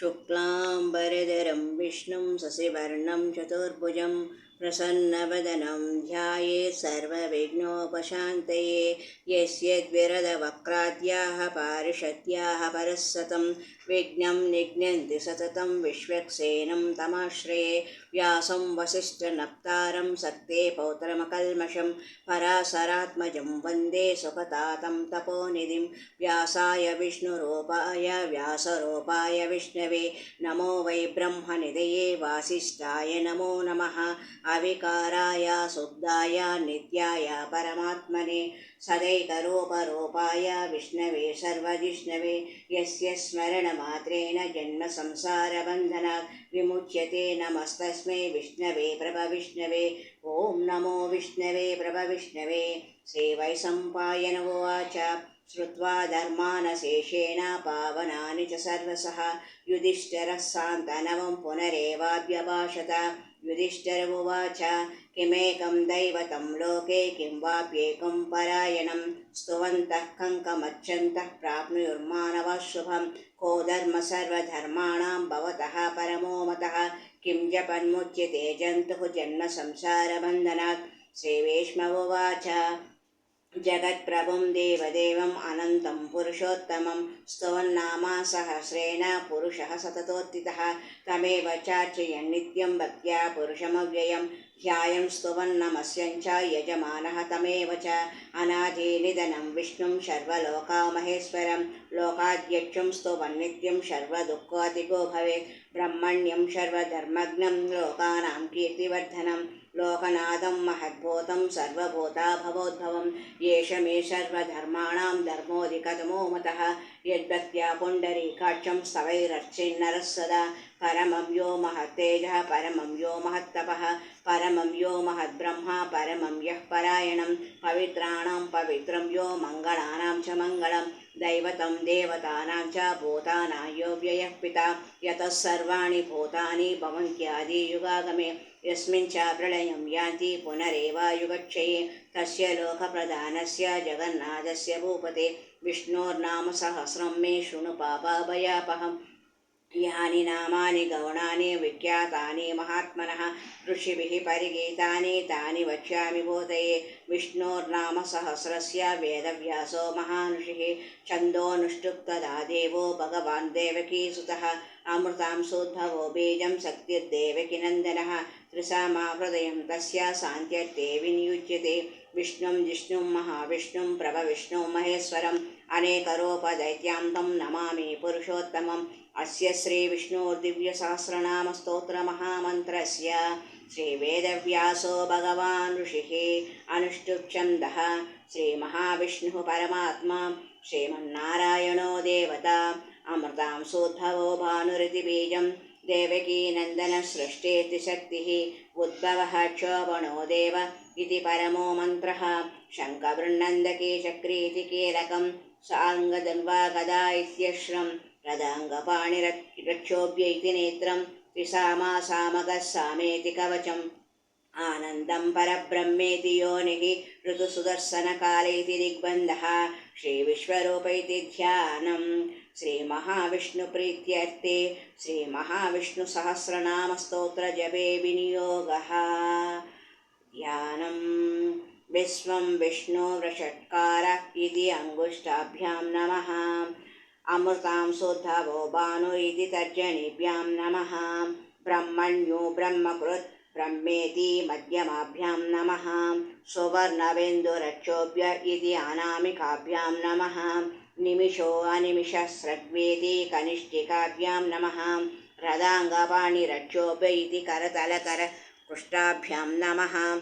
शुक्लाम्बरधरं विष्णुं शशिवर्णं चतुर्भुजं प्रसन्नवदनं ध्यायेत् सर्वविघ्नोपशान्तये। यस्यद्विरदवक्त्राद्याः पारिषद्याः परस्सतं विघ्नं निघ्नन्ति सततं विश्वक्सेनं तमाश्रये। व्यासं वसिष्ठनप्तारं सत्ते पौत्रमकल्मषं पराशरात्मजं वन्दे सुखतातं तपोनिधिं। व्यासाय विष्णुरूपाय व्यासरूपाय विष्णवे नमो वै ब्रह्मनिधये वासिष्ठाय नमो नमः। अविकाराय शुद्धाय नित्याय परमात्मने सदैकरूपरूपाय विष्णवे सर्वजिष्णवे यस्य स्मरणमात्रेण जन्मसंसारबन्धनात् विमुच्यते। नमस्तस्मै विष्णवे प्रभविष्णवे। ॐ नमो विष्णवे प्रभविष्णवे। श्रीवैशम्पायन उवाच श्रुत्वा धर्मानशेषेण पावनानि च सर्वशः युधिष्ठिरः सान्तनवं पुनरेवाभ्यभाषत। युधिष्ठिर उवाच किमेकं दैवतं लोके किं वाप्येकं परायणं स्तुवन्तः कङ्कमर्चन्तः प्राप्नुयुर्मानवः शुभं। को धर्म सर्वधर्माणां भवतः परमो मतः किं जपन्मुच्यते जन्तुः जन्म संसारबन्धनात्। श्रीभीष्म उवाच जगत्प्रभुं देवदेवम् अनन्तं पुरुषोत्तमं स्तुवन्नामा सहस्रेण पुरुषः सततोत्थितः। तमेव चार्चयन् नित्यं भक्त्या पुरुषमव्ययं ध्यायं स्तुवन्नमस्यञ्च यजमानः तमेव च। अनादिनिधनं विष्णुं सर्वलोकामहेश्वरं लोकाध्यक्षं स्तुवन्नित्यं सर्वदुःखातिको भवेत्। ब्रह्मण्यं सर्वधर्मज्ञं लोकानां कीर्तिवर्धनं लोकनाथं महद्भूतं सर्वभूता भवोद्भवं। येष मे सर्वधर्माणां धर्मोऽधिकतमो मतः यद्भक्त्या पुण्डरीकाक्षं स्तवैरर्चिन्नरः सदा। परमं यो महत्तेजः परमं यो महत्तपः परमं यो महद्ब्रह्मा परमं यः परायणं पवित्राणां पवित्रं यो मङ्गलानां च मङ्गलं दैवतं देवतानां च भूतानां यो व्ययः पिता। यतः सर्वाणि भूतानि भवन्त्यादियुगागमे यस्मिन् च प्रलयं यान्ति पुनरेवायुगक्षये। तस्य लोकप्रधानस्य जगन्नाथस्य भूपते विष्णोर्नाम सहस्रं मे शृणु पापाभयापहम्। यानि नामानि गौणानि विख्यातानि महात्मनः ऋषिभिः परिगीतानि तानि वक्ष्यामि बोधये। विष्णोर्नाम सहस्रस्य वेदव्यासो महानुषिः छन्दोऽनुष्टुप् तदा देवो भगवान् देवकीसुतः। अमृतांशोद्भवो बीजं शक्तिर्देवकीनन्दनः त्रिसामा हृदयं तस्य शान्त्यर्थे विनियुज्यते। विष्णुं जिष्णुं महाविष्णुं प्रभविष्णुं महेश्वरम् अनेकरूपदैत्यान्तं नमामि पुरुषोत्तमम्। अस्य श्रीविष्णोर्दिव्यसहस्रनामस्तोत्रमहामन्त्रस्य श्रीवेदव्यासो भगवान् ऋषिः अनुष्टुप् छन्दः। श्रीमहाविष्णुः परमात्मा श्रीमन्नारायणो देवता अमृतांशोद्भवो भानुरिति बीजं देवकीनन्दनः सृष्टेतिशक्तिः उद्भवः क्षोभणो देव इति परमो मन्त्रः। शङ्खवृन्नन्दके चक्रीति कीलकं साङ्गधन्वा गदा इत्यश्रं रदाङ्गपाणिरक्षोभ्य इति नेत्रं त्रिसामा सामगः सामेति कवचम् आनन्दं परब्रह्मेति योनिः ऋतुसुदर्शनकाले इति दिग्बन्धः श्रीविश्वरूप इति ध्यानं श्रीमहाविष्णुप्रीत्यर्थे श्रीमहाविष्णुसहस्रनामस्तोत्रजपे विनियोगः। ध्यानं विश्वं विष्णोर्षट्कार इति अङ्गुष्ठाभ्यां नमः। अमृतांशोद्भवो भानु इति तर्जनीभ्यां नमः। ब्रह्मण्यो ब्रह्मकृत् ब्रह्मेति मध्यमाभ्यां नमः। सुवर्णवेन्दुरक्षोभ्य इति अनामिकाभ्यां नमः। निमिषो अनिमिषस्रग्वेति कनिष्ठिकाभ्यां नमः। रदाङ्गपाणिरक्षोभ्य इति करतलकरपृष्ठाभ्यां नमः।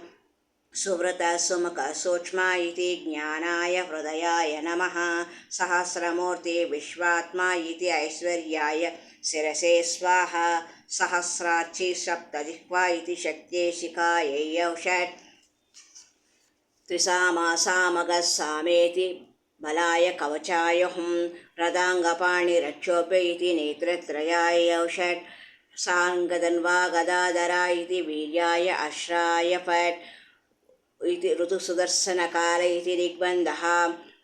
सुव्रत सुमुख सूक्ष्म इति ज्ञानाय हृदयाय नमः। सहस्रमूर्ति विश्वात्मा इति ऐश्वर्याय शिरसे स्वाहा। सहस्राक्षी सप्तजिह्वा इति शक्त्यै शिखायै औषट्। त्रिसामा सामगः सामेति बलाय कवचाय हुं। रदाङ्गपाणिरक्षोभ्य इति नेत्रत्रयाय औषट्। साङ्गधन्वा गदाधरा इति वीर्याय अश्राय फट् इति ऋतुसुदर्शनकाल इति दिग्बन्धः।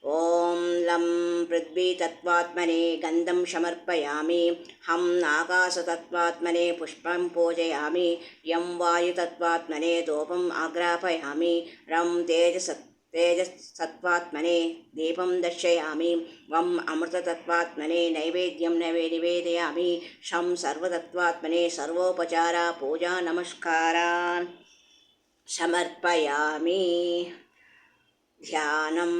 ॐ लं पृथ्वीतत्त्वात्मने गन्धं समर्पयामि। हं आकाशतत्त्वात्मने पुष्पं पूजयामि। यं वायुतत्त्वात्मने धूपम् आग्रापयामि। रं तेजसत्त्वात्मने दीपं दर्शयामि। वं अमृततत्त्वात्मने नैवेद्यं निवेदयामि। शं सर्वतत्त्वात्मने सर्वोपचार पूजा नमस्कारान् समर्पयामि। ध्यानं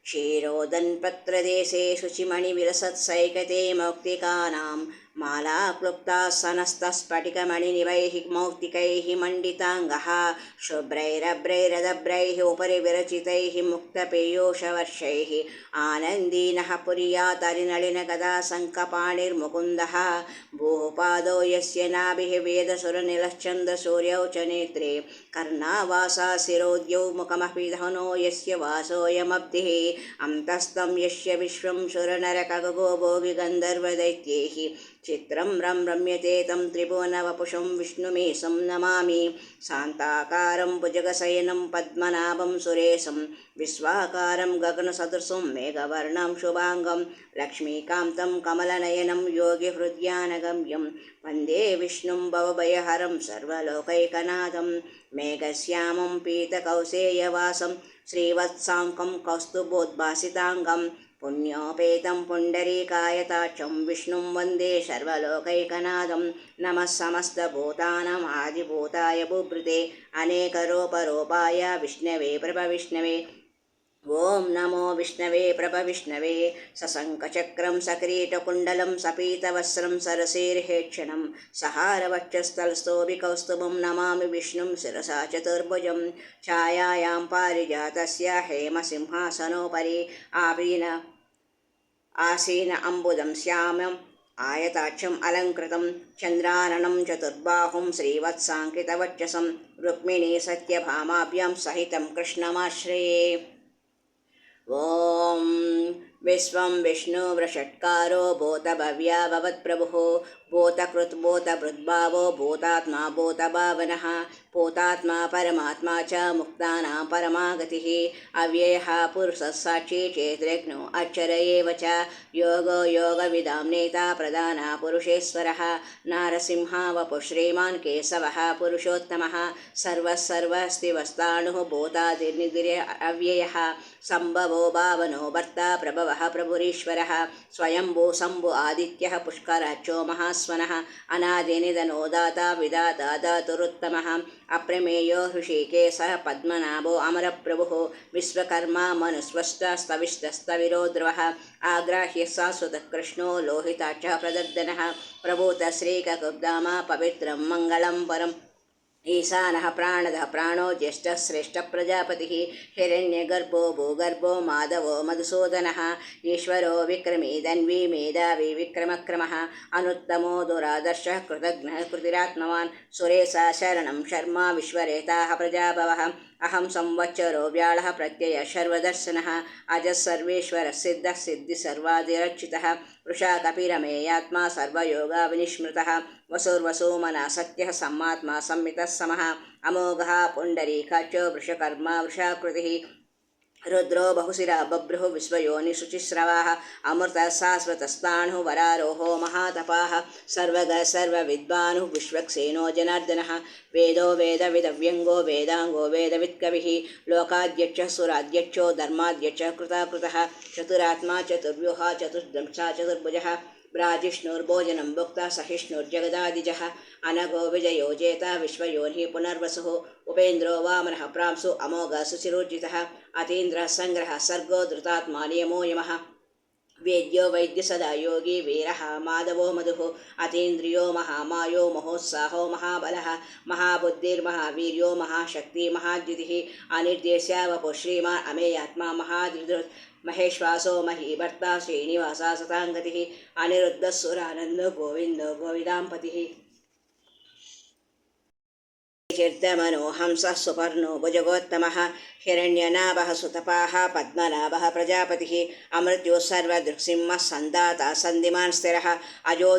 क्षीरोदन्पत्रदेशे शुचिमणिविलसत्सैकते मौक्तिकानां मालाक्लुप्तासनस्तस्फटिकमणिनिभैः मौक्तिकैः मण्डिताङ्गः शुभ्रैरभ्रैरदभ्रैः उपरि विरचितैः मुक्तपेयोषवर्षैः आनन्दीनः पुर्यातरिनलिनगदाशङ्खपाणिर्मुकुन्दः भूपादौ यस्य नाभिः वेदसुरनिलश्चन्द्रसूर्यौ च नेत्रे कर्णावासा शिरोद्यौ मुखमपि धनो यस्य वासोऽयमब्धिः अन्तस्तं यस्य विश्वं सुरनरखगो भोगिगन्धर्वदैत्यैः चित्रं रम्यते तं त्रिभुवनवपुषं विष्णुमीशं नमामि। शान्ताकारं भुजगशयनं पद्मनाभं सुरेशं विश्वाकारं गगनसदृशं मेघवर्णं शुभाङ्गं लक्ष्मीकान्तं कमलनयनं योगिहृद्यानगम्यं वन्दे विष्णुं भवभयहरं सर्वलोकैकनाथं मेघश्यामं पीतकौसेयवासं श्रीवत्साङ्कं कौस्तुभोद्भासिताङ्गं पुण्योपेतं पुण्डरीकायताक्षं विष्णुं वन्दे सर्वलोकैकनाथं नमः समस्तभूतानाम् आदिभूताय बुभृते अनेकरूपरूपाय विष्णवे प्रभविष्णवे। ओं नमो विष्णवे प्रभविष्णवे। सशङ्खचक्रं सकिरीटकुण्डलं सपीतवस्त्रं सरसीर्हेक्षणं सहारवक्षस्थलस्थोभिकौस्तुभं नमामि विष्णुं शिरसा चतुर्भुजं छायायां पारिजातस्य हेमसिंहासनोपरि आसीन अम्बुदं श्यामम् आयताक्षम् अलङ्कृतं चन्द्राननं चतुर्बाहुं श्रीवत्साङ्कितवक्षसं रुक्मिणी सत्यभामाभ्यां सहितं कृष्णमाश्रये। ॐ विश्वं विष्णुवृषट्कारो भूतभव्या भवत्प्रभुः भूतकृद्भूतभृद्भावो भूतात्मा भूतभावनः भूतात्मा परमात्मा च मुक्तानां परमागतिः अव्ययः पुरुषः साक्षी चेत्रज्ञो अक्षर एव च योगो योगविदां नेता प्रधानः पुरुषेश्वरः नारसिंहा वपुः श्रीमान् केशवः पुरुषोत्तमः सर्वस्तिवस्ताणुः भूतादिर्निधिरव्ययः सम्भवो भावनो भर्ता प्रभवः प्रभुरीश्वरः स्वयंभू शम्भु आदित्यः पुष्कराक्षो महास्वनः अनादिनिधनो दाता विधाता धातुरुत्तमः अप्रमेयो हृषीकेशः पद्मनाभो अमरप्रभुः विश्वकर्मा मनुस्वष्टस्तविष्टस्तविरो ध्रुवः आग्राह्य शाश्वतकृष्णो लोहिताक्षः प्रदर्दनः प्रभूतः श्रीककुब्धामा पवित्रं मङ्गलं परम् ईशानः प्राणदः प्राणो ज्येष्ठः श्रेष्ठः प्रजापतिः हिरण्यगर्भो भूगर्भो माधवो मधुसूदनः ईश्वरो विक्रमी धन्वी मेधावी विक्रमक्रमः अनुत्तमो दुरादर्शः कृतघ्नः कृतिरात्मवान् सुरेशः शरणं शर्मा विश्वरेताः प्रजाभवः अहं संवत्सरो व्याळः प्रत्ययः सर्वदर्शनः अजः सर्वेश्वरः सिद्धः सिद्धिसर्वादिरक्षितः वृषा कपिरमेयात्मा सर्वयोगाविनिस्मृतः वसुर्वसुमनः सत्यः सम्मात्मा संमितः समः अमोघः पुण्डरीकाक्षो वृषकर्मा वृषाकृतिः रुद्रो बहुशिरा बभ्रुः विश्वयोनि शुचिस्रवाः अमृतः शाश्वतस्ताणुः वरारोहो महातपाः सर्वगः सर्वविद्वानुः विश्वक्सेनो जनार्दनः वेदो वेदविदव्यङ्गो वेदाङ्गो वेदवित्कविः लोकाध्यक्षः सुराध्यक्षो धर्माध्यक्षः कृताकृतः चतुरात्मा चतुर्व्यूहा चतुर्दंशा चतुर्भुजः ब्राजिष्णुर्भोजनं भुक्ता सहिष्णुर्जगदादिजः अनघो विजयो जेता विश्वयोनिः पुनर्वसुः उपेन्द्रो वामनः प्रांशु अमोघः सुचिरोर्जितः अतीन्द्रः सङ्ग्रहः सर्गो धृतात्मा नियमो यमः वेद्यो वैद्य सदा योगी वीरः माधवो मधुः अतीन्द्रियो महामायो महोत्साहो महाबलः महाबुद्धिर्महावीर्यो महाशक्ति महाद्युतिः अनिर्देश्य वपुः श्रीमान् अमेयात्मा महाधृधृत् महेश्वासो महीभर्ता श्रीनिवासा सताङ्गतिः अनिरुद्धः सुरानन्दो गोविन्दो गोविदाम्पतिः चिर्दमनो हंसः सुपर्णो भुजगोत्तमः हिरण्यनाभः सुतपाः पद्मनाभः प्रजापतिः अमृत्युः सर्वदृक्सिंहः सन्दाता सन्धिमान् स्थिरः अजो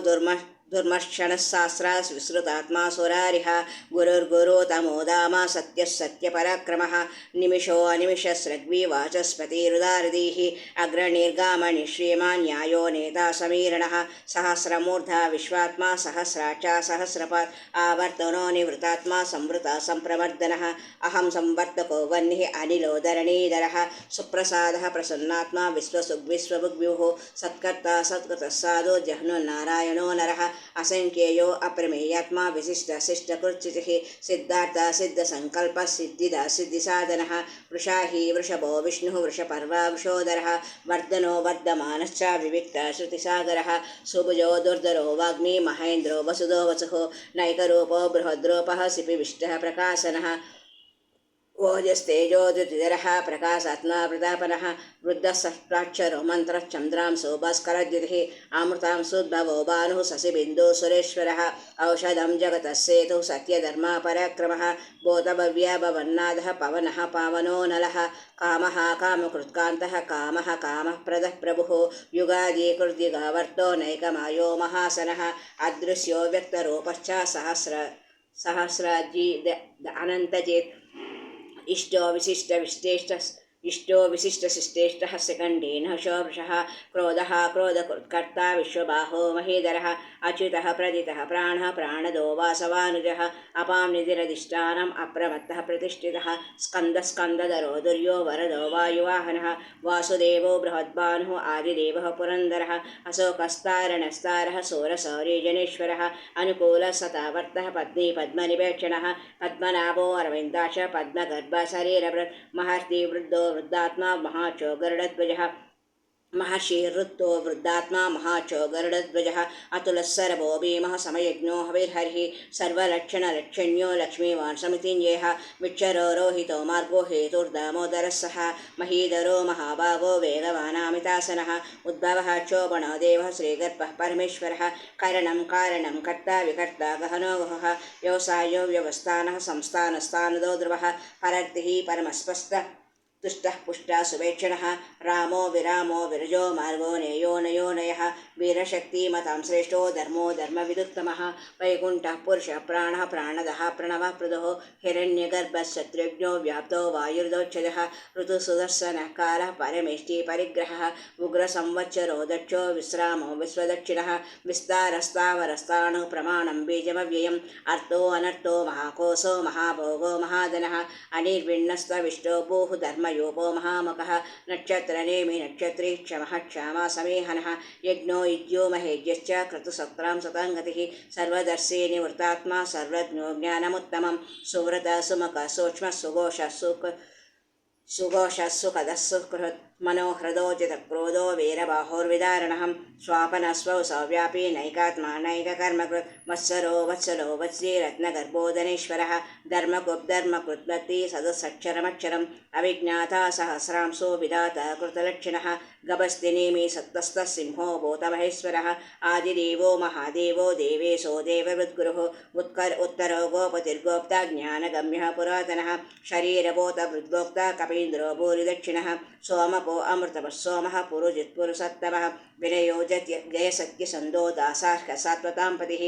दुर्मर्षणः विसृतात्मा सुरारिः गुरुर्गुरु तमोदामा सत्यः सत्यपराक्रमः निमिषो अनिमिषस्रग्वी वाचस्पतिरुदारदीः अग्रणीर्गामणि श्रीमान् न्यायो नेता समीरणः सहस्रमूर्धा विश्वात्मा सहस्राक्षा सहस्रपात् आवर्तनो निवृतात्मा संवृता संप्रवर्धनः अहं संवर्तको वह्निः अनिलो धरणीधरः सुप्रसादः प्रसन्नात्मा विश्वभुग्विभुः सत्कर्ता सत्कृतः साधु जह्नुर्नारायणो नरः असंख्येयो अप्रमेयात्मा विशिष्टशिष्टकृत्युतिः सिद्धार्थ सिद्धसंकल्पः सिद्धिदा सिद्धिसाधनः वृषाही वृषभो विष्णुः वृषपर्वा वृषोदरः वर्धनो वर्धमानश्च विविक्तः श्रुतिसागरः सुभुजो दुर्धरो वाग्मी महेन्द्रो वसुदो वसुः नैकरूपो बृहद्रूपः सिपिविष्टः प्रकाशनः ओजस्तेजोद्युतिधरः प्रकाशात्मा प्रतापनः वृद्धः मन्त्रश्चन्द्रांशो भास्करद्युतिः अमृतांशोद्भवो भानुः शशिबिन्दुः सुरेश्वरः औषधं जगतः सेतुः सत्यधर्मा पराक्रमः बोधभव्या भवन्नादः पवनः पावनो नलः कामः कामकृत्कान्तः कामः कामप्रदः प्रभुः युगादिकृद्युगावर्तो नैकमायो महासनः अदृश्यो व्यक्तरूपश्च सहस्राजी अनन्तचेत् इष्टो विशिष्टशिष्टेष्टः सेकण्डेनः शोभृशः क्रोधः क्रोधकृत्कर्ता विश्वबाहो महीधरः अच्युतः प्रदितः प्राणः प्राणदो वासवानुजः अपां निधिरधिष्ठानम् अप्रमत्तः प्रतिष्ठितः स्कन्दः स्कन्दधरो दुर्यो वरदो वायुवाहनः वासुदेवो बृहद्भानुः आदिदेवः पुरन्दरः अशोकस्तारणस्तारः शूरशौर्यजनेश्वरः अनुकूलः सतावर्तः पत्नी पद्मनिपेक्षणः पद्मनाभो अरविन्दाक्ष पद्मगर्भः शरीरभृत् महर्षि वृद्धो वृद्धात्मा महाचो गरुडध्वजः महर्षिर्वृत्तो वृद्धात्मा महाचो गरुडध्वजः अतुलः सरभो भीमः समयज्ञो हविर्हरिः सर्वलक्षणलक्षण्यो लक्ष्मीवान् समितिञ्जयः विक्षरो रोहितो मार्गो हेतुर्दामोदरः सः महीधरो महाभागो वेगवानामितासनः उद्भवः चोबणो देवः श्रीगर्भः परमेश्वरः करणं कारणं कर्ता विकर्ता गहनो गुहः व्यवसायो व्यवस्थानः संस्थानस्थानदो ध्रुवः परर्तिः परमस्पष्टः तुष्टः पुष्टः सुवेक्षणः रामो विरामो विरजो मार्गो नेयो नयो नयः वीरशक्तिमतां श्रेष्ठो धर्मो धर्मविदुत्तमः वैकुण्ठः पुरुषः प्राणः प्राणदः प्रणवः पृदुः हिरण्यगर्भः शत्रुघ्नो व्याप्तो वायुर्दोच्छदः ऋतुसुदर्शनः कालः परमेष्टि परिग्रहः उग्रसंवत्सरो दक्षो विश्रामो विश्वदक्षिणः विस्तारस्तावरस्ताणुः प्रमाणं बीजमव्ययम् अर्थो अनर्थो महाकोशो महाभोगो महाधनः अनिर्विण्णस्तविष्टो भूः धर्मयोपो महामकः नक्षत्रनेमि नक्षत्री क्षमः क्षमा समेहनः यज्ञो युज्यो महेज्यश्च क्रतुसत्रां सताङ्गतिः सर्वदर्शी निवृत्तात्मा सर्वज्ञो ज्ञानमुत्तमं सुव्रतः सुमुखः सूक्ष्मः सुघोषः सुखदः सुकृत् मनोहृदोचितक्रोधो वीरबाहोर्विदारणः स्वापनस्वौ सव्यापी नैकात्मा नैककर्मकृत् वत्सरो वत्सी रत्नगर्भोदनेश्वरः धर्मकृद्धर्मकृद्वती सदसक्षरमक्षरम् अविज्ञाता सहस्रांशो विधाता कृतलक्षणः गभस्तिनेमि सत्तस्तः सिंहो भूतमहेश्वरः आदिदेवो महादेवो देवेशो देववृद्गुरुः उत्तरो गोपतिर्गोप्ता ज्ञानगम्यः पुरातनः शरीरभूतवृद्गोप्ता कपीन्द्रो भूरिदक्षिणः सोमपो अमृतपः सोमः पुरुजित्पुरुषत्तमः विनयो जयसत्यसन्दो दासार्ह सात्वतां पतिः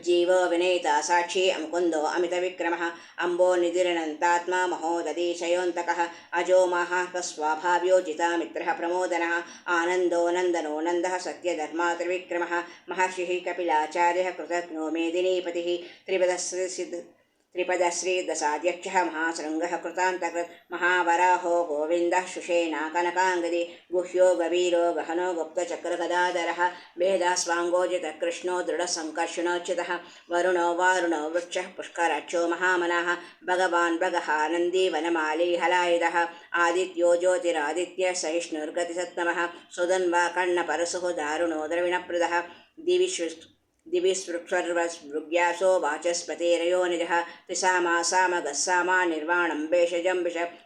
जीवो विनेता साक्षी मुकुन्दो अमितविक्रमः अम्बो निधिरनन्तात्मा महोदधिशयोऽन्तकः अजो महाकस्वाभाव्यो जितामित्रः प्रमोदनः आनन्दो नन्दनो नन्दः सत्यधर्मा त्रिविक्रमः महर्षिः कपिलाचार्यः कृतज्ञो मेदिनीपतिः त्रिपदश्रीदशाध्यक्षः महाशृङ्गः कृतान्तकृत् महावराहो गोविन्दः शुषेणा कनकाङ्गदी गुह्यो गवीरो गहनो गुप्तचक्रगदाधरः वेदास्वाङ्गोजितः कृष्णो दृढसङ्कर्षणोच्युतः वरुणो वारुणो वृक्षः पुष्कराक्षो महामनाः भगवान् भगः नन्दी वनमाली हलायुधः आदित्यो ज्योतिरादित्य सहिष्णुर्गतिसत्तमः सुधन्वा कर्णपरशुः दारुणो द्रविणप्रदः दिविस्पृक्ष्वर्वृग्यासो वाचस्पतिरयोनिजः त्रिसामा निर्वाणं भेषजं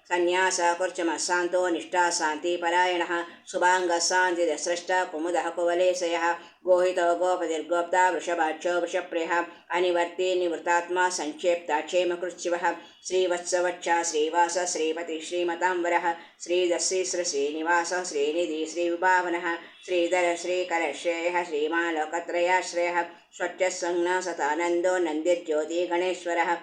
संन्यासः कुर्चमः शान्तो निष्ठा शान्तिपरायणः शुभाङ्गः शान्तिदस्रष्टा कुमुदः कुवलेशयः गोहितो गोपतिर्गोप्ता वृषभाक्षो वृषप्रियः अनिवर्ती निवृतात्मा संक्षेप्ता क्षेमकृच्छिवः श्रीवत्सवक्षा श्रीवास श्रीपति श्रीमतांबरः श्रीदश्रीश्र श्रीनिवास श्रीनिधि श्रीविभावनः श्रीधर श्रीकरश्रेयः श्रीमान् लोकत्रयाश्रयः स्वच्छसंज्ञा सतानन्दो नन्दिर्ज्योति गणेश्वरः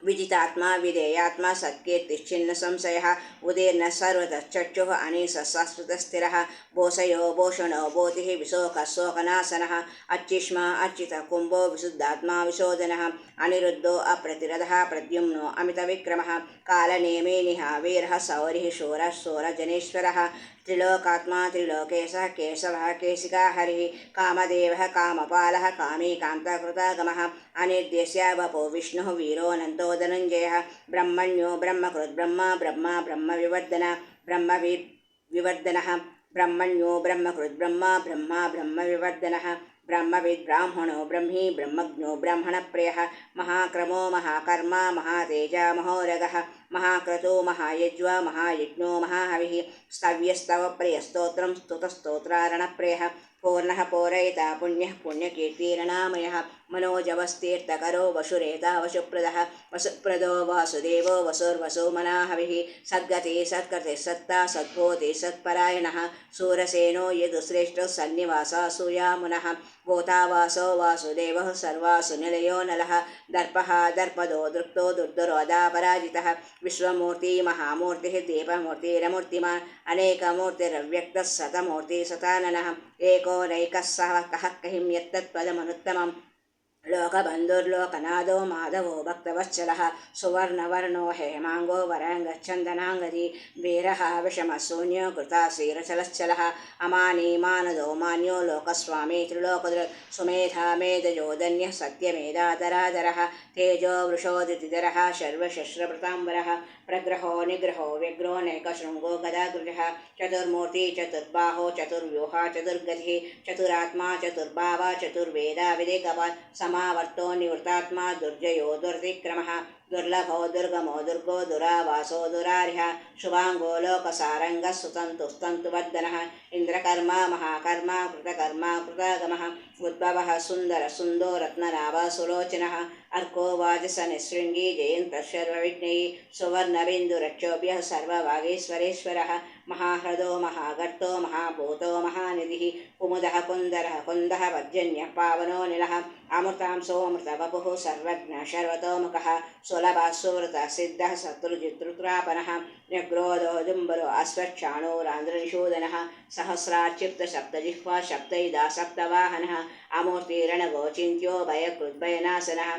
विजितात्मा विधेयात्मा सत्कीर्तिश्चिन्न संशयः उदीर्णः सर्वतश्चक्षुः अनीशः शाश्वतस्थिरः भूषयो भूषणो भूतिः विशोकः शोकनाशनः अर्चिष्मा अर्चितः कुम्भो विशुद्धात्मा विशोधनः अनिरुद्धो अप्रतिरथः प्रद्युम्नो अमितविक्रमः कालनेमिनिः वीरः सौरिः शूरः शूरजनेश्वरः त्रिलोकात्मा त्रिलोकेशः केशवः केशिका हरिः कामदेवः कामपालः कामी कान्तकृतागमः अनिर्देश्य वपो विष्णुः वीरोऽनन्तो धनञ्जयः ब्रह्मण्यो ब्रह्मकृत् ब्रह्मा ब्रह्मा ब्रह्मविवर्धनः ब्रह्मण्यो ब्रह्मकृत् ब्रह्मा ब्रह्मा ब्रह्मविवर्धनः ब्रह्मविद् ब्राह्मणो ब्रह्मी ब्रह्मज्ञो ब्राह्मणप्रियः महाक्रमो महाकर्मा महातेजा महोरगः महाक्रतो महायज्वा महायज्ञो महाहविः स्तव्यस्तवप्रियस्तोत्रं स्तुतस्तोत्रारणप्रियः पूर्णः पूरयिता पुण्यः पुण्यकीर्तिरणामयः मनोजवस्तीर्थकरो वशुरेता वशुप्रदः वसुप्रदो वासुदेवो वसुर्वसु मनाहविः सद्गति सत्कृतिः सत्ता सद्भूति सत्परायणः सूरसेनो यदुश्रेष्ठः सन्निवासा सूयामुनः भूतावासो वासुदेवः सर्वासु निलयो नलः दर्पः दर्पदो दृप्तो दुर्दुरोदापराजितः विश्वमूर्ति महामूर्तिः दीपमूर्तिरमूर्तिमान् अनेकमूर्तिरव्यक्तः शतमूर्तिः शताननः एको नैकः सः कः कहिं यत्तत्पदमनुत्तमम् लोकबन्धुर्लोकनाथो माधवो भक्तवत्सलः सुवर्णवर्णो हेमाङ्गो वराङ्गच्छन्दनाङ्गदी वीरः विषमशून्यो कृताशीरचलश्चलः अमानी मानदो मान्यो लोकस्वामी त्रिलोकदृक् सुमेधा मेधयोधन्यः सत्यमेधाधराधरः तेजो वृषोदितिधरः शर्वशस्त्रभृताम्बरः प्रग्रहो निग्रहो व्यग्रो नैकशृङ्गो गदाग्रजः चतुर्मूर्ति चतुर्बाहो चतुर्व्यूहा चतुर्गतिः चतुरात्मा चतुर्भावा चतुर्वेदा विदिकवान् समावर्तो निवृत्तात्मा दुर्जयो दुर्विक्रमः दुर्लभो दुर्गमो दुर्गो दुरावासो दुरारिः शुभाङ्गो लोकसारङ्गः सुतन्तुस्तन्तुवर्धनः इन्द्रकर्मा महाकर्मा कृतकर्मा कृतागमः उद्भवः सुन्दर सुन्दो रत्ननाभः सुलोचनः अर्को वाजसनिशृङ्गी जयन्तः सर्वविघ्नैः सुवर्णबिन्दुरक्षोभ्यः सर्वभागेश्वरेश्वरः महाह्रदो महागर्तो महाभूतो महानिधिः कुमुदः कुन्दरः कुन्दः पर्जन्यः पावनो निलः अमृतांसोऽमृतवपुः सर्वज्ञः सर्वतोमुखः सुलभः सुवृतः सिद्धः शत्रुजितृत्रापनः न्यग्रोधो दुम्बरो अश्वक्षाणोरान्ध्रनिषूदनः सहस्राक्षिप्तसप्तजिह्वा सप्तैदा सप्तवाहनः अमूर्तिरणगोचिन्त्यो भयकृद्भयनाशनः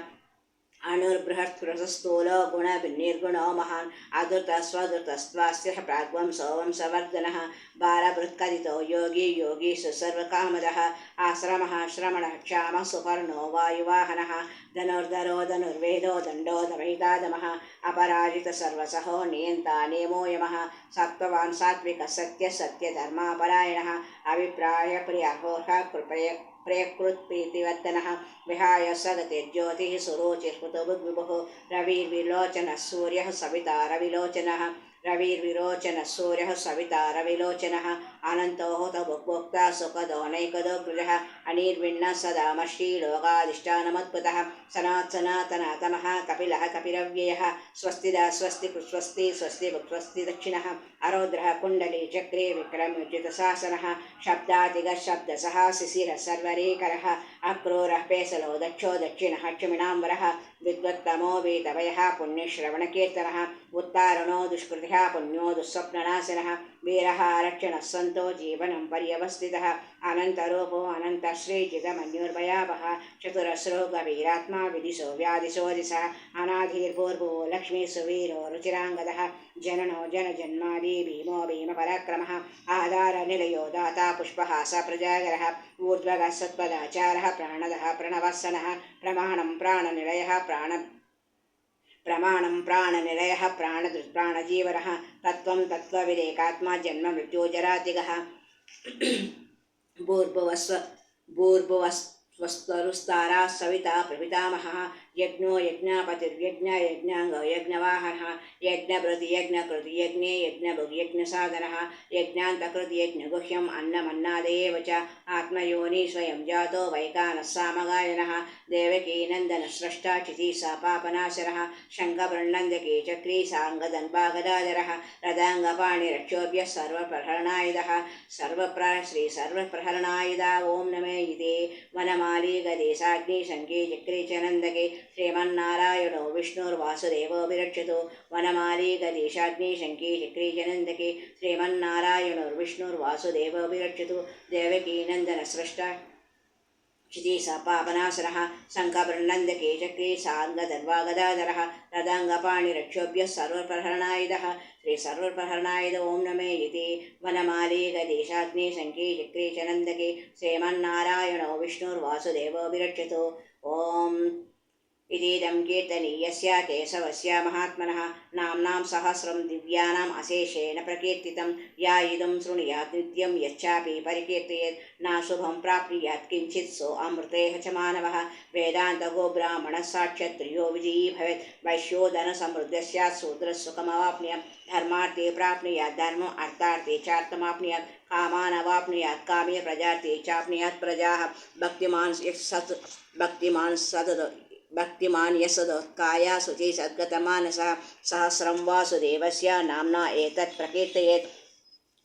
अणुर्बृहत्कृतस्थूलो गुणनिर्गुणो महान् अधृतस्वधृतस्त्वास्य प्राग्वंसो वंशवर्धनः बालभृत्कथितो योगी योगीषु सर्वकामदः आश्रमः श्रमणः क्षामः सुपर्णो वायुवाहनः धनुर्धरो धनुर्वेदो दण्डो दमहितादमः अपराजितसर्वसहो नियन्ता नियमो यमः सत्त्ववान् सात्विकः सत्यधर्मापरायणः अभिप्रायप्रियहोः प्रियकृत्प्रीतिवर्धनः विहाय सगतिर्ज्योतिः सुरुचिस्फुटबुद्विभुः रविर्विलोचनः सूर्यः सविता रविलोचनः रविर्विरोचनः सूर्यः सविता रविलोचनः अनन्तो हुतभुक्भोक्ता सुखदो नैकदोग्रजः अनिर्विण्णः सदामर्षि लोकाधिष्ठानमद्भुतः सनातनातमः कपिलः कपिरव्ययः स्वस्तिदा स्वस्ति स्वस्ति स्वस्ति स्वस्ति दक्षिणः अरौद्रः कुण्डली चक्रे विक्रमोचितशासनः शब्दातिगः शब्दसः शिशिरः सर्वरीकरः अक्रूरः पेसलो दक्षो दक्षिणः क्षमिणाम्बरः विद्वत्तमो वेदवयः पुण्यश्रवणकीर्तनः उत्तारणो दुष्कृतिः पुण्यो दुःस्वप्ननाशनः वीरः रक्षणः सन्तो जीवनं पर्यवस्थितः अनन्तरूपो अनन्तश्रीजितमन्युर्भयावः चतुरस्रो गभीरात्मा विदिशो व्यादिशो दिशः अनाधिर्भूर्भुवो लक्ष्मीसुवीरो रुचिराङ्गदः जननो जनजन्मादि भीमो भीमपराक्रमः आधारनिलयो दाता पुष्पहास प्रजागरः ऊर्ध्वगः सत्पदाचारः प्राणदः प्रणवसनः प्रमाणं प्राणनिलयः प्रमाणं प्राणनिलयः प्राणजीवरः तत्त्वं तत्त्वविदेकात्मा जन्म मृत्युजरादिगः भूर्भुवस्वस्तरुस्तारा सविता प्रपितामहः यज्ञो यज्ञापतिर्यज्ञ यज्ञांगो यज्ञवाहनः यज्ञभृति यज्ञकृति यज्ञे यज्ञभुग्यज्ञसाधनः यज्ञान्तकृति यज्ञगुह्यम् अन्नमन्नादेव च आत्मयोनि स्वयं जातो वैकानः सामगायनः देवकीनन्दनस्रष्टा चितिसा पापनाशरः शङ्खवृन्नन्दके चक्री साङ्गदन्वागदाधरः रदाङ्गपाणिरक्षोभ्यः सर्वप्रहरणायुधः श्रीसर्वप्रहरणायुधा ॐ नमे इति वनमाली गदे साग्निशङ्के चक्रे च नन्दके श्रीमन्नारायणो विष्णुर्वासुदेवो विरक्षतु वनमाली गदे साग्निशङ्के चक्रे च नन्दके श्रीमन्नारायणोर्विष्णुर्वासुदेवो विरक्षतु देवकीनन्दनस्रष्टा क्षितिसा पापनाशरः शङ्खवृन्नन्दके चक्रे साङ्गदन्वागदाधरः रदाङ्गपाणिरक्षोभ्यः सर्वप्रहरणायुधः श्रीसर्वप्रहरणायुध ॐ नमे इति वनमाली गदे साग्निशङ्के चक्रे च नन्दके श्रीमन्नारायणो विष्णुर्वासुदेवो विरक्षतु ॐ इतीदं कीर्तनीयस्य केशवस्य महात्मनः नाम्नां सहस्रं दिव्यानाम् अशेषेण प्रकीर्तितं या इदं शृणुयात् नित्यं यच्चापि परिकीर्तयेत् नाशुभं प्राप्नुयात् किञ्चित् सो अमृतेः च मानवः वेदान्तगो ब्राह्मणः साक्षत्रियो विजयी भवेत् वैश्यो धनसमृद्धः स्यात् शूद्रः सुखमवाप्नुयात् धर्मार्थे प्राप्नुयात् धर्मम् अर्थार्थे चार्थमाप्नुयात् कामान् अवाप्नुयात् कामे प्रजार्थे चाप्नुयात् प्रजाः भक्तिमान् यसदोत्काया शुचि सद्गतमानसः सहस्रं वासुदेवस्य नाम्ना एतत् प्रकीर्तयेत्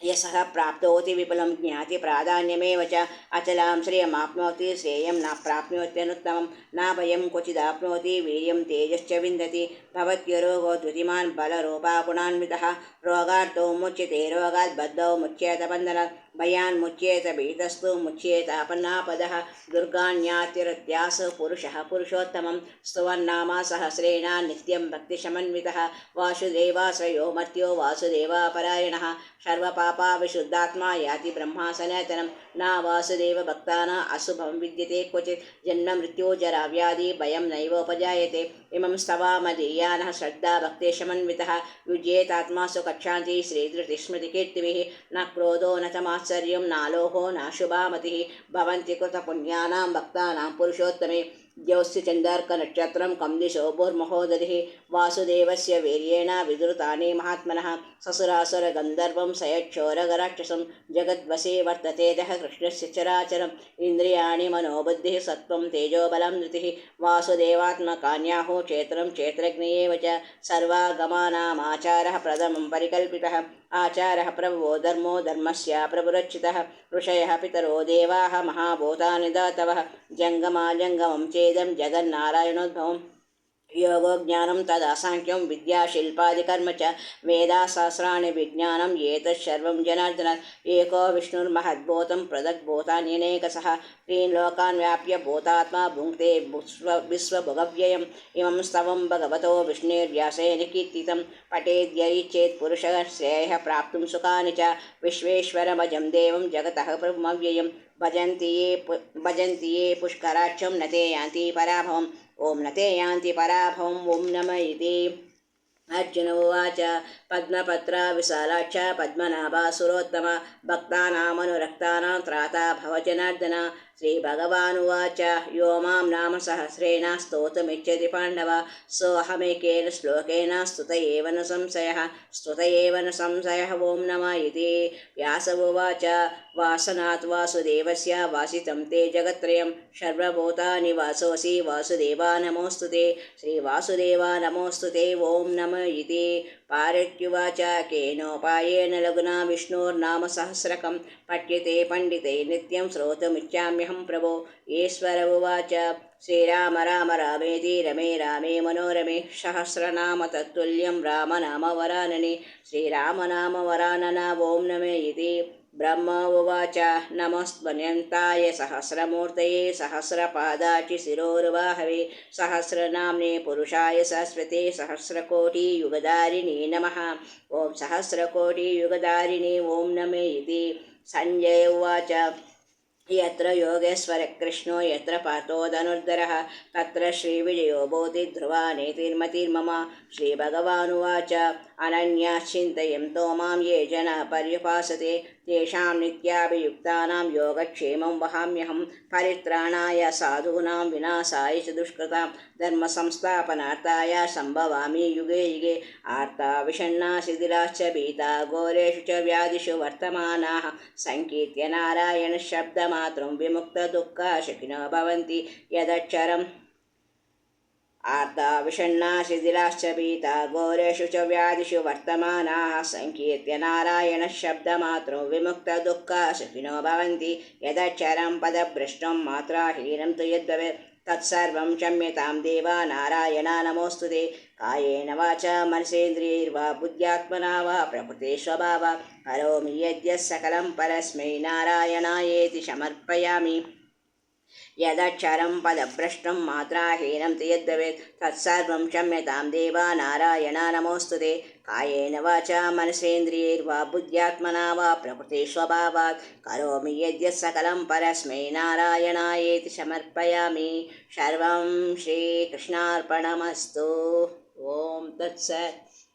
यशः प्राप्तोति विपुलं ज्ञाति प्राधान्यमेव च अचलां श्रियमाप्नोति श्रेयं न प्राप्नोत्यनुत्तमं न भयं क्वचिदाप्नोति वीर्यं तेजश्च विन्दति भवत्यरोगो द्युतिमान् बलरूपा गुणान्वितः रोगार्तो मुच्यते रोगात् बद्धौ मुच्येत बन्धनात् भयान् मुच्येत भीतस्तु मुच्येतापन्नापदः दुर्गाण्यातिरत्यास पुरुषः पुरुषोत्तमं स्तुवन्नामा सहस्रेण नित्यं भक्तिशमन्वितः वासुदेवाश्रयो मर्त्यो वासुदेवापरायणः सर्वपापा विशुद्धात्मा याति ब्रह्मा सनातनं न वासुदेव भक्तानां अशुभं विद्यते क्वचित् जन्म मृत्यो जरा व्याधि भयं नैवोपजायते इमं स्तवामदीयानः श्रद्धा भक्तेशमन्वितः युज्येतात्मासु कक्षान्ति श्रीधृतिस्मृतिकीर्तिभिः न क्रोधो न तमाश्चर्यं नालोहो नाशुभामतिः भवन्ति कृतपुण्यानां भक्तानां पुरुषोत्तमे द्यौस्य चन्द्रार्कनक्षत्रं कम्दिशो भूर्महोदधिः वासुदेवस्य वीर्येण विधृतानि महात्मनः ससुरासुरगन्धर्वं सयक्षोरगराक्षसं जगद्वशे वर्तते दः कृष्णस्य चराचरम् इन्द्रियाणि मनोबुद्धिः सत्त्वं तेजोबलं धृतिः वासुदेवात्मकान्याहो क्षेत्रं क्षेत्रज्ञ एव च सर्वागमानामाचारः प्रथमं परिकल्पितः आचारः प्रभवो धर्मो धर्मस्य प्रभुरच्युतः ऋषयः पितरो देवाः महाभूतानि दातवः जङ्गमाजङ्गमं चेदं जगन्नारायणोद्भवम् योगो ज्ञानं तदासाङ्ख्यं विद्याशिल्पादिकर्म च वेदाशास्त्राणि विज्ञानं एतत् सर्वं जनार्दनात् एको विष्णुर्महद्भूतं पृथग्भूतान्यनेकशः त्रीन् लोकान् व्याप्य भूतात्मा भुङ्क्ते विश्वभुगव्ययम् इमं स्तवं भगवतो विष्णुर्व्यासेन कीर्तितं पठेद्यैच्छेत् पुरुषः श्रेयः प्राप्तुं सुखानि च विश्वेश्वरमजं देवं जगतः प्रभुमव्ययं भजन्ति ये पुष्कराक्षं न ते यान्ति पराभवम् ॐ न ते यान्ति पराभवम् ॐ नम इति अर्जुन उवाच पद्मपत्रा विशालाक्ष पद्मनाभा सुरोत्तम भक्तानामनुरक्तानां त्राता भवजनार्दन श्रीभगवानुवाच यो मां नाम सहस्रेण स्तोतुमिच्छति पाण्डव सोऽहमेकेन श्लोकेन स्तुत एव न संशयः ॐ नमः इति व्यास उवाच वासनात् वासुदेवस्य वासितं ते जगत्त्रयं सर्वभूतानि वासोऽसि वासुदेवा नमोऽस्तु ते श्रीवासुदेवा नमोऽस्तु ते ॐ नमः इति पारित्युवाच केनोपायेन लघुना विष्णोर्नाम सहस्रकं पठ्यते पण्डिते नित्यं श्रोतुमिच्छाम्यहं प्रभो ईश्वर उवाच श्रीराम राम रामेति रमे रामे मनोरमे सहस्रनाम तत्तुल्यं रामनाम वरानने श्रीरामनाम वरानना ॐ नमे इति ब्रह्म उवाच नमस्त्वन्यन्ताय सहस्रमूर्तये सहस्रपादाचि शिरोरुबाहवे सहस्रनाम्ने पुरुषाय सरस्वते सहस्रकोटियुगधारिणे नमः ॐ सहस्रकोटियुगधारिणे ॐ नमे इति संजय उवाच यत्र योगेश्वर कृष्णो यत्र पार्थो धनुर्धरः तत्र श्रीविजयो भूति ध्रुवा नेतिर्मतिर्मम श्रीभगवानुवाच अनन्याश्चिन्तयन्तो मां ये जनाः पर्युपासते तेषां नित्याभियुक्तानां योगक्षेमं वहाम्यहं परित्राणाय साधूनां विनाशाय च दुष्कृतां धर्मसंस्थापनार्थाय सम्भवामि युगे युगे आर्ता विषण्णा शिथिलाश्च भीता घोरेषु च व्याधिषु वर्तमानाः सङ्कीर्त्य नारायणशब्दमात्रं विमुक्तदुःखा सुखिनो भवन्ति यदक्षरम् आर्ता विषण्णा शिथिलाश्च भीता घोरेषु च व्याधिषु वर्तमानाः सङ्कीर्त्य नारायणशब्दमात्रं विमुक्तदुःखा सुखिनो भवन्ति यदक्षरं पदभ्रष्टं मात्राहीनं तु यद्भवेत् तत्सर्वं क्षम्यतां देवा नारायणा नमोऽस्तु ते कायेन वाचा मनसेन्द्रियैर्वा बुद्ध्यात्मना वा प्रकृते स्वभावा करोमि यद्यत् सकलं परस्मै नारायणायेति समर्पयामि यदक्षरं पदभ्रष्टं मात्राहीनं तु यद्भवेत् तत्सर्वं क्षम्यतां देवा नारायणा नमोऽस्तु ते कायेन वाचा मनसेन्द्रियैर्वा बुद्ध्यात्मना वा प्रकृते स्वभावात् करोमि यद्यत् सकलं परस्मै नारायणायेति समर्पयामि सर्वं श्रीकृष्णार्पणमस्तु। ॐ तत्सत्।